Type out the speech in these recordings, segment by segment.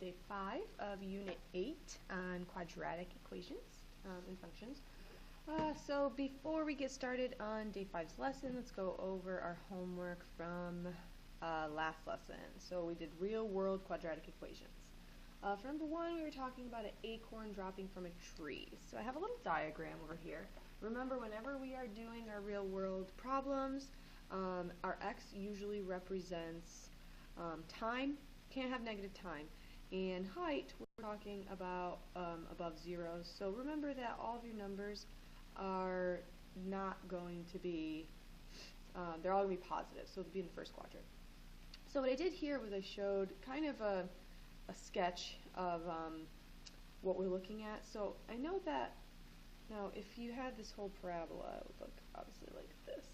day 5 of Unit 8 on quadratic equations and functions. So before we get started on day 5's lesson, let's go over our homework from last lesson. So we did real world quadratic equations. For number 1, we were talking about an acorn dropping from a tree. So I have a little diagram over here. Remember, whenever we are doing our real world problems, our x usually represents time, can't have negative time, and height, we're talking about above 0. So remember that all of your numbers are not going to be, they're all going to be positive, so they'll be in the first quadrant. So what I did here was I showed kind of a sketch of what we're looking at. So I know that now if you had this whole parabola, it would look obviously like this.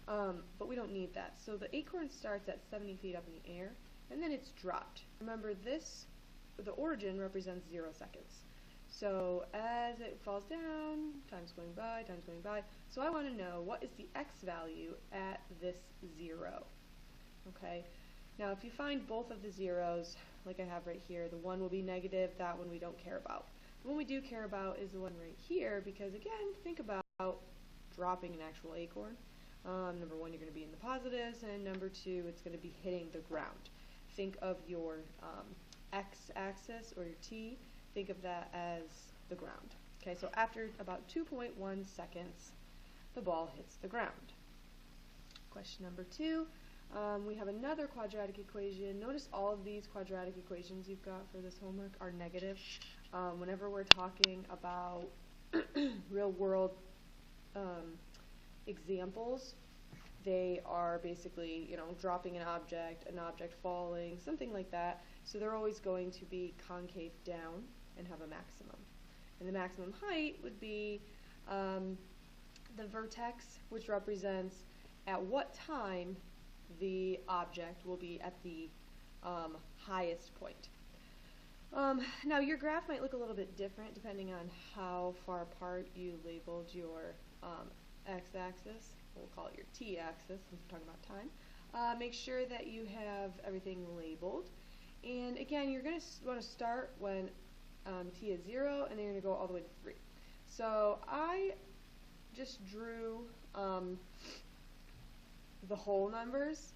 But we don't need that. So the acorn starts at 70 feet up in the air, and then it's dropped. Remember, the origin represents 0 seconds. So as it falls down, time's going by, time's going by. So I want to know, what is the x value at this 0? Okay. Now if you find both of the zeros, like I have right here, the one will be negative, that one we don't care about. The one we do care about is the one right here, because again, think about dropping an actual acorn. Number 1, you're going to be in the positives, and number 2, it's going to be hitting the ground. Think of your x-axis, or your t, think of that as the ground. Okay, so after about 2.1 seconds, the ball hits the ground. Question number 2, we have another quadratic equation. Notice all of these quadratic equations you've got for this homework are negative. Whenever we're talking about real world examples, they are basically, dropping an object falling, something like that. So they're always going to be concave down and have a maximum. And the maximum height would be the vertex, which represents at what time the object will be at the highest point. Now your graph might look a little bit different depending on how far apart you labeled your x-axis. We'll call it your t-axis since we're talking about time. Make sure that you have everything labeled. And again, you're going to want to start when t is 0, and then you're going to go all the way to 3. So I just drew the whole numbers.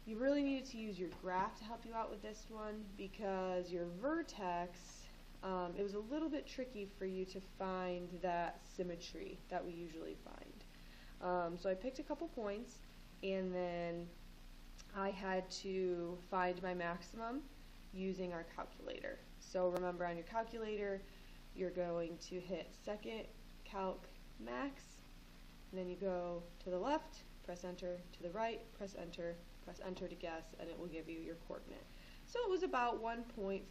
You really needed to use your graph to help you out with this one, because your vertex, it was a little bit tricky for you to find that symmetry that we usually find. So I picked a couple points, and then I had to find my maximum using our calculator. So remember, on your calculator, you're going to hit second calc max, and then you go to the left, press enter, to the right, press enter to guess, and it will give you your coordinate. So it was about 1.4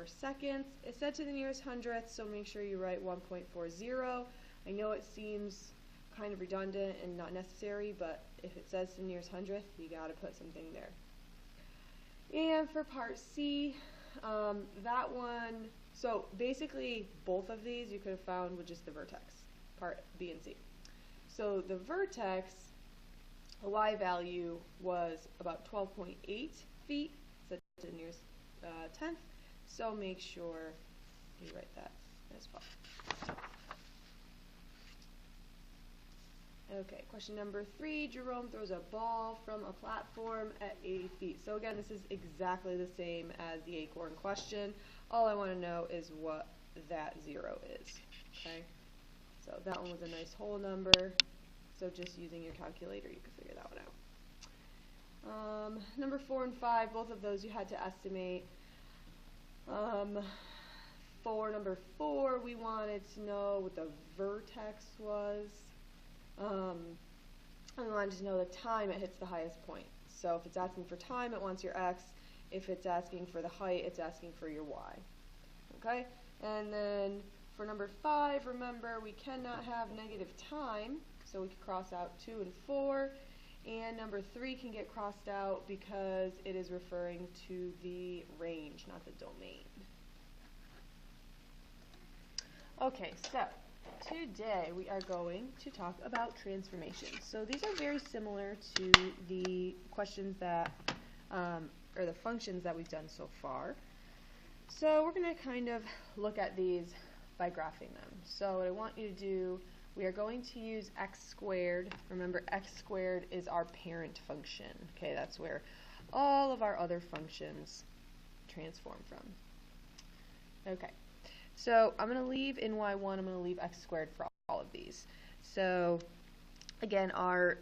seconds. It said to the nearest hundredth, so make sure you write 1.40. I know it seems kind of redundant and not necessary, but if it says to the nearest hundredth, you got to put something there. And for part C, that one, so basically both of these you could have found with just the vertex, part B and C. So the vertex, the y value was about 12.8 feet, set to the nearest tenth, so make sure you write that as well. Okay, question number 3, Jerome throws a ball from a platform at 80 feet. So again, this is exactly the same as the acorn question. All I want to know is what that 0 is. Okay, so that one was a nice whole number, so just using your calculator you can figure that one out. Number 4 and 5, both of those you had to estimate. For number 4, we wanted to know what the vertex was. I wanted to know the time it hits the highest point. So if it's asking for time, it wants your x. If it's asking for the height, it's asking for your y. Okay? And then for number 5, remember, we cannot have negative time, so we can cross out 2 and 4. And number 3 can get crossed out because it is referring to the range, not the domain. Okay, so today we are going to talk about transformations. So these are very similar to the questions that, or the functions that we've done so far. So we're going to kind of look at these by graphing them. So what I want you to do, we are going to use x squared. Remember, x squared is our parent function. Okay, that's where all of our other functions transform from. Okay, so I'm going to leave in y1, I'm going to leave x squared for all of these. So again, our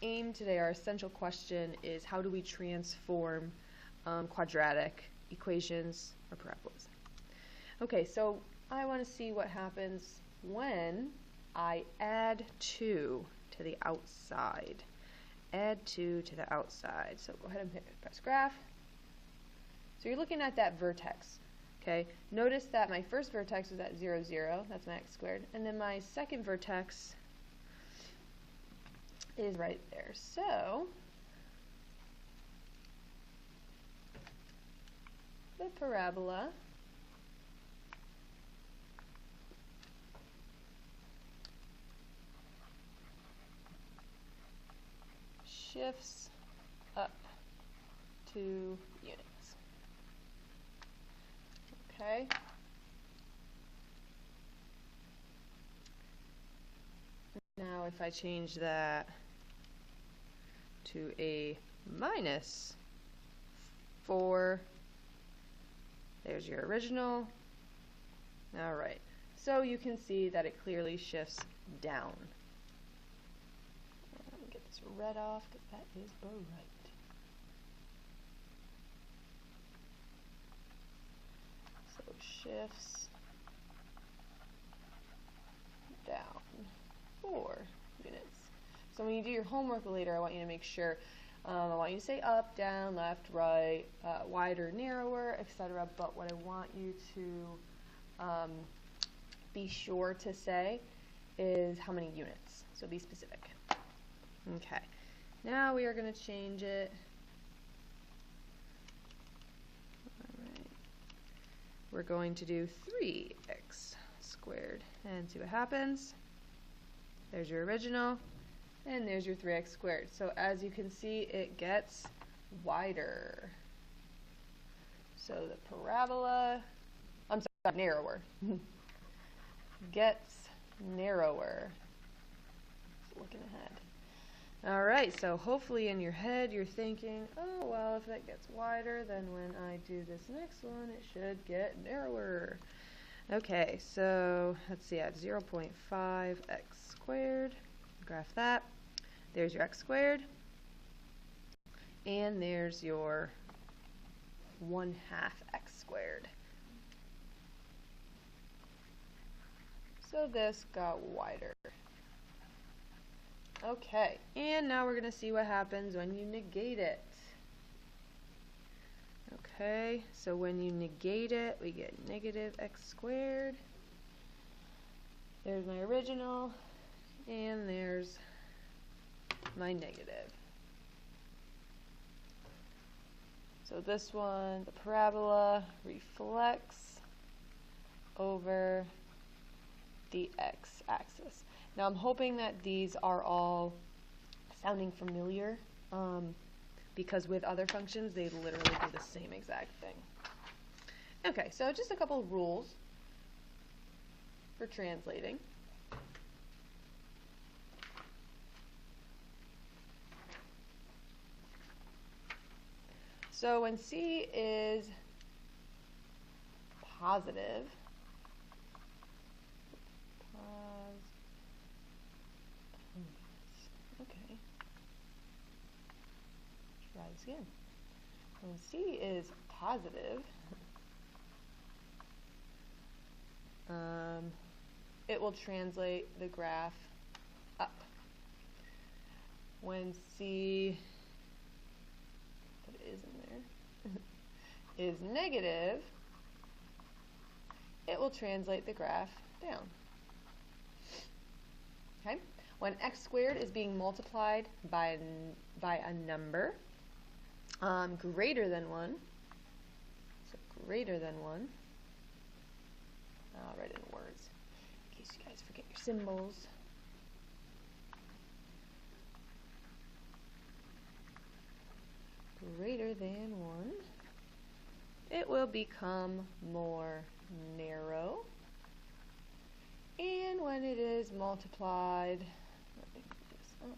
aim today, our essential question is how do we transform quadratic equations or parabolas. Okay, so I want to see what happens when I add 2 to the outside. Add 2 to the outside. So go ahead and press graph. So you're looking at that vertex. Okay, notice that my first vertex is at 0, 0. That's my x squared. And then my second vertex is right there. So the parabola shifts up 2 units. Okay. Now if I change that to a minus 4, there's your original. All right. So you can see that it clearly shifts down. Let me get this red off because that is bright. So shifts down 4 units. So when you do your homework later, I want you to make sure, I want you to say up, down, left, right, wider, narrower, etc. But what I want you to be sure to say is how many units. So be specific. Okay. Now we are going to change it. All right. We're going to do 3x squared and see what happens. There's your original. And there's your 3x squared. So as you can see, it gets wider. So the parabola, I'm sorry, narrower, gets narrower. Just looking ahead. All right, so hopefully in your head you're thinking, oh, well, if that gets wider, then when I do this next one, it should get narrower. Okay, so let's see, I have 0.5x squared. Graph that. There's your x squared, and there's your 1/2 x squared. So this got wider. Okay, and now we're going to see what happens when you negate it. Okay, so when you negate it, we get negative x squared. There's my original, and there's my negative. So this one, the parabola reflects over the x-axis. Now I'm hoping that these are all sounding familiar because with other functions they literally do the same exact thing. Okay, so just a couple of rules for translating. So when C is positive, okay, try this again. When C is positive, it will translate the graph up. When C is in there is negative, it will translate the graph down. Okay? When x squared is being multiplied by a number greater than 1, so greater than 1, I'll write it in words in case you guys forget your symbols. Greater than 1, it will become more narrow. And when it is multiplied, let me put this up,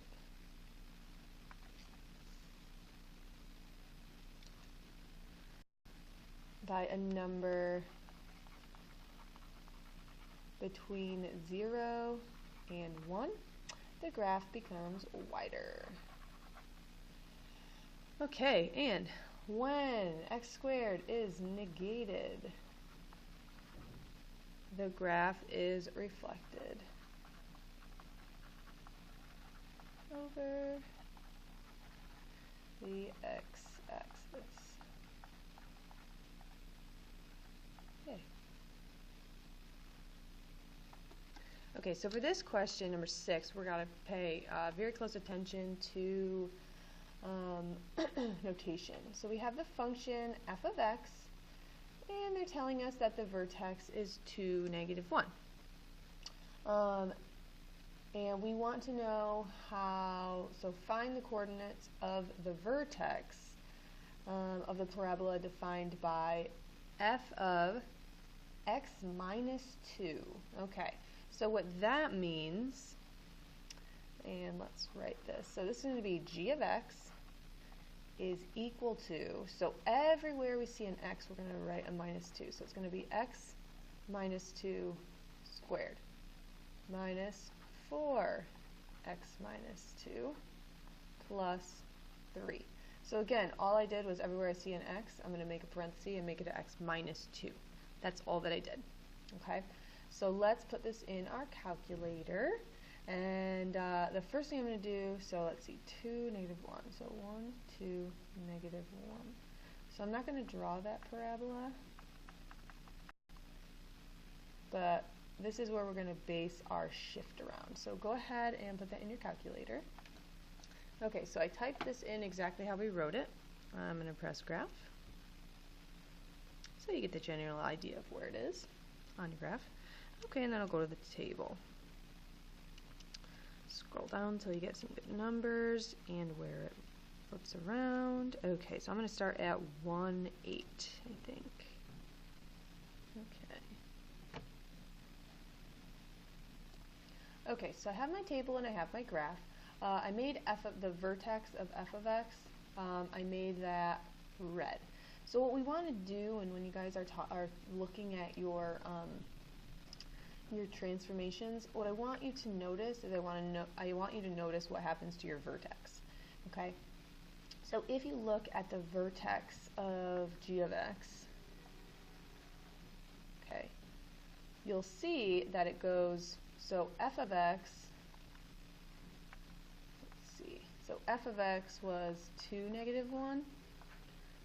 by a number between 0 and 1, the graph becomes wider. Okay, and when x squared is negated, the graph is reflected over the x-axis. Okay. Okay, so for this question, number 6, we're going to pay very close attention to notation. So we have the function f of x, and they're telling us that the vertex is 2, -1. And we want to know how, so find the coordinates of the vertex of the parabola defined by f of x minus 2. Okay, so what that means, and let's write this. So this is going to be g of x is equal to, so everywhere we see an x, we're going to write a minus 2. So it's going to be x minus 2 squared minus 4x minus 2 plus 3. So again, all I did was everywhere I see an x, I'm going to make a parenthesis and make it an x minus 2. That's all that I did. Okay, so let's put this in our calculator. And the first thing I'm going to do, so let's see, 2, -1. So 1, 2, -1. So I'm not going to draw that parabola, but this is where we're going to base our shift around. So go ahead and put that in your calculator. Okay, so I typed this in exactly how we wrote it. I'm going to press graph. So you get the general idea of where it is on your graph. Okay, and then I'll go to the table. Scroll down until you get some good numbers and where it flips around. Okay, so I'm going to start at 1, 8, I think. Okay. Okay, so I have my table and I have my graph. I made the vertex of f of x, I made that red. So what we want to do, and when you guys are looking at your transformations, what I want you to notice is I want you to notice what happens to your vertex. Okay, so if you look at the vertex of g of x, okay, you'll see that it goes, so f of x, let's see, so f of x was 2, -1,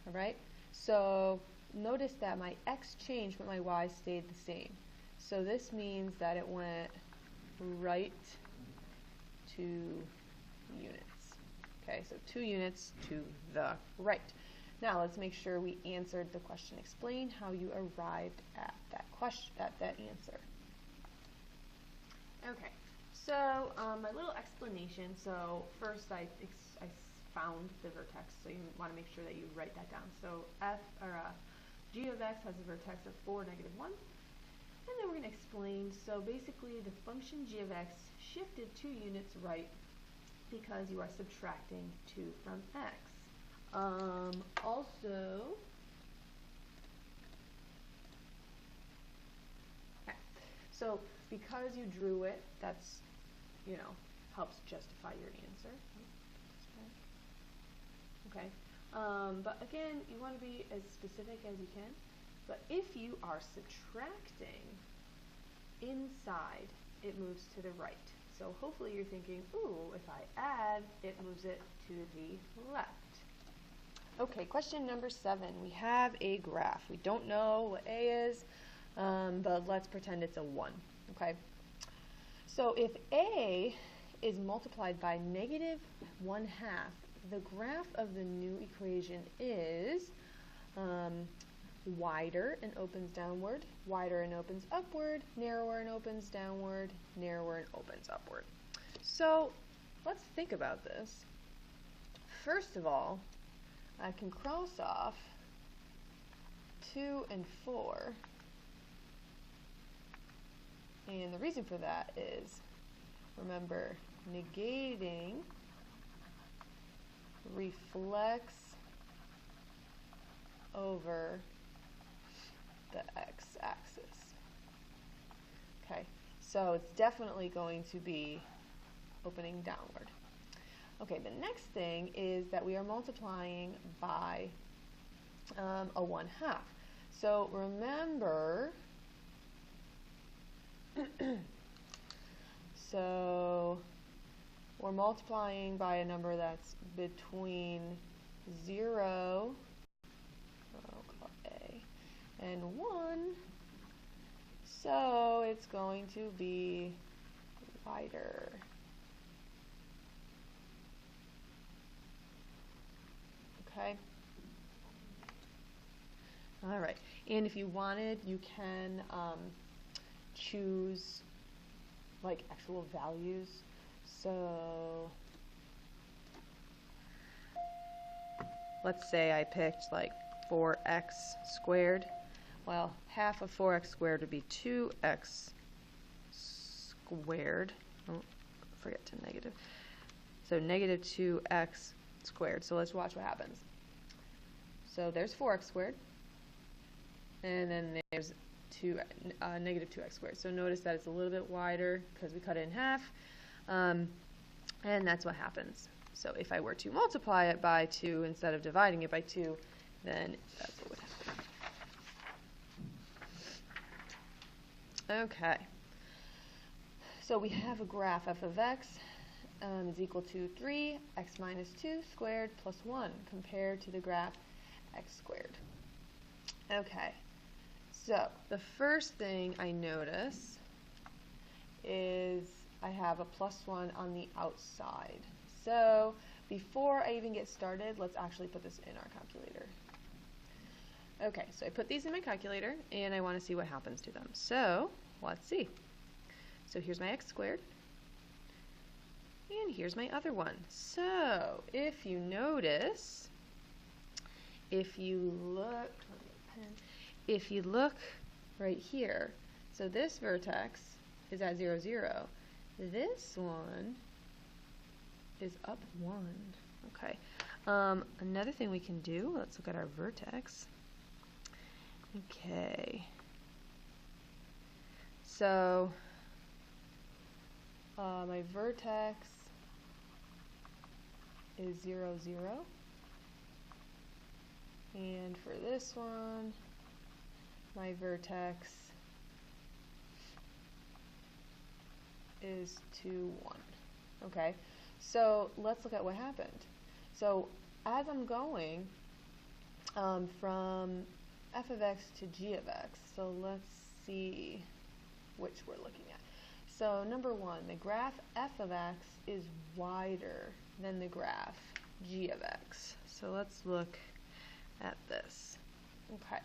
all right? So notice that my x changed, but my y stayed the same. So this means that it went right 2 units. Okay, so 2 units to the right. Now let's make sure we answered the question. Explain how you arrived at that question, at that answer. Okay, so my little explanation. So first I found the vertex, so you want to make sure that you write that down. So g of x has a vertex of 4, -1. And then we're going to explain, so basically the function g of x shifted 2 units right because you are subtracting 2 from x. Also, okay, so because you drew it, that's, you know, helps justify your answer. Okay, but again, you want to be as specific as you can. But if you are subtracting inside, it moves to the right. So hopefully you're thinking, ooh, if I add, it moves it to the left. Okay, question number 7. We have a graph. We don't know what A is, but let's pretend it's a 1. Okay. So if A is multiplied by -1/2, the graph of the new equation is wider and opens downward, wider and opens upward, narrower and opens downward, narrower and opens upward. So let's think about this. First of all, I can cross off 2 and 4. And the reason for that is, remember, negating reflects over the x-axis. Okay, so it's definitely going to be opening downward. Okay, the next thing is that we are multiplying by a 1/2. So remember, so we're multiplying by a number that's between 0, I'll call A, and 1, so it's going to be wider. Okay? All right, and if you wanted, you can choose like actual values. So let's say I picked like 4x squared. Well, half of 4x squared would be 2x squared. Oh, forget to negative. So negative 2x squared. So let's watch what happens. So there's 4x squared. And then there's negative 2x squared. So notice that it's a little bit wider because we cut it in half. And that's what happens. So if I were to multiply it by 2 instead of dividing it by 2, then that's what would happen. Okay. So we have a graph f of x is equal to 3x minus 2 squared plus 1 compared to the graph x squared. Okay. So the first thing I notice is I have a plus 1 on the outside. So before I even get started, let's actually put this in our calculator. Okay, so I put these in my calculator, and I want to see what happens to them. So let's see. So here's my x squared, and here's my other one. So if you notice, if you look right here, so this vertex is at 0, 0. This one is up 1. Okay. Another thing we can do, let's look at our vertex. Okay. So my vertex is 0, 0. And for this one, my vertex is 2, 1. Okay, so let's look at what happened. So as I'm going from f of x to g of x, so let's see which we're looking at. So number 1, the graph f of x is wider than the graph g of x. So let's look at this. Okay.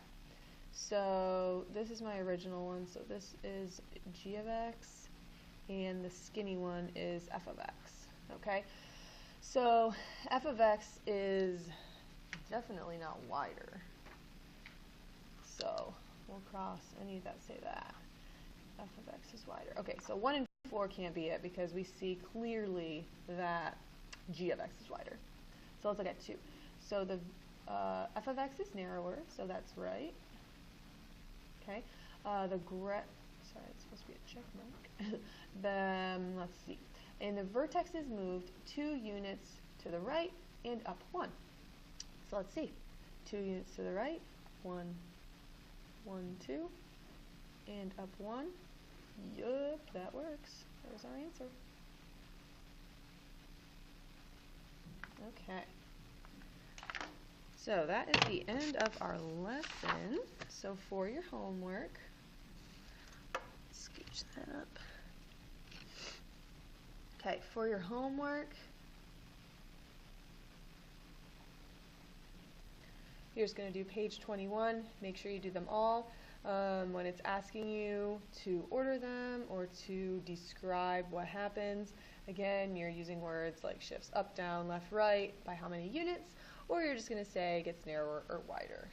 So this is my original one, so this is g of x, and the skinny one is f of x, okay? So f of x is definitely not wider, so we'll cross any that say that. F of x is wider. Okay, so 1 and 4 can't be it because we see clearly that g of x is wider. So let's look at 2. So the f of x is narrower, so that's right. Okay, sorry, it's supposed to be a check mark. Let's see. And the vertex is moved 2 units to the right and up 1. So let's see. 2 units to the right, 1, 1, 2, and up 1. Yup, that works. There's our answer. Okay. So that is the end of our lesson. So for your homework, scooch that up. Okay, for your homework, you're just going to do page 21. Make sure you do them all. When it's asking you to order them or to describe what happens, again, you're using words like shifts up, down, left, right, by how many units, or you're just going to say it gets narrower or wider.